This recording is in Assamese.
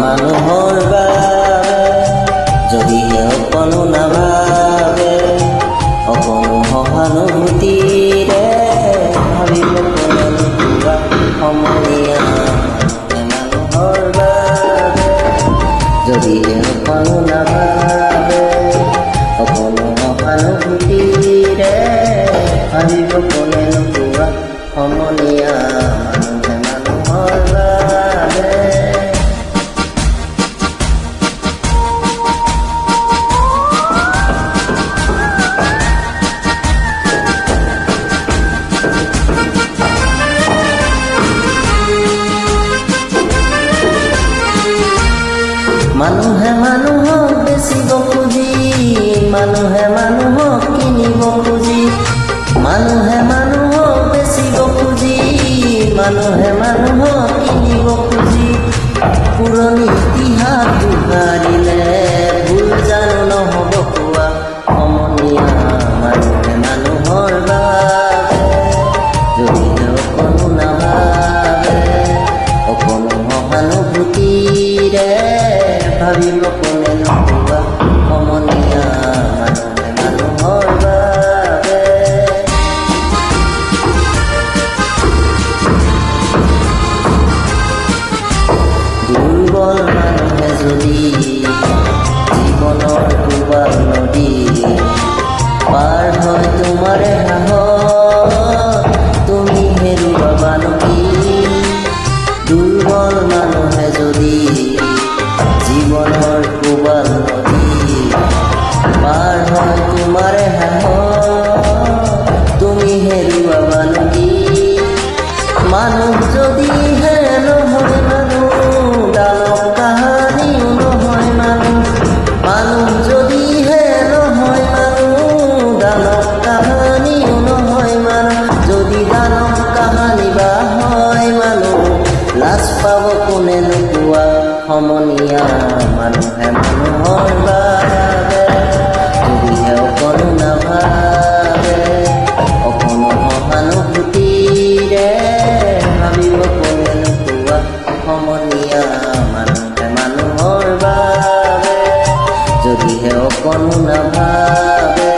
মানুহৰ বাবে যদিহে অকণো নাভাবে, অকণো সহানুভূতিৰে ভাবিব কোনেনো কিবা সমনীয়া মানুহৰ বাবে যদিহে অকণো নাভাবে, অকণো সহানুভূতিৰে ভাবিব কোনেনো কিবা সমনীয়া মানুহৰ বাবে। মানুহে মানুহক বেচিব খুজি, মানুহে মানুহক কিনিব খুজি, মানুহে মানুহক বেচিব খুজি, মানুহে মানুহক কিনিব খুজি, পুৰণি ইতিহাস দুহাৰিলে ভুল জানো নহ'ব কোৱা সমনীয়া মানুহে মানুহৰ বাবে যদিহে অকণো নাভাবে, অকণো সহানুভূতিৰে ভাবিব কোনেনো কিবা সমনীয়া মানুহে মানুহৰ বাবে। দুৰ্বল মানুহে যদি জীৱনৰ কোবাল নদী পাৰ হয় তোমাৰে সাহস, তুমি হেৰুৱাবানো কি? দুৰ্বল মানুহে যদি জীৱনৰ কোবাল নদী পাৰ হয় তোমাৰে সাহস, তুমি হেৰুৱাবানো কি? মানুহ যদিহে নহয় মানুহ, দানৱ কাহানিও নহয় মানুহ, মানুহ যদিহে নহয় মানুহ, দানৱ কাহানিও নহয় মানুহ, যদি দানৱ কাহানি বা হয় মানুহ, লাজ পাব কোনেনো কোৱা সমনীয়া মানুহে মানুহৰ বাবে যদিহে অকণো নাভাবে, অকণো সহানুভূতিৰে ভাবিব কোনেনো কোৱা সমনীয়া মানুহে মানুহৰ বাবে যদিহে অকণো নাভাবে,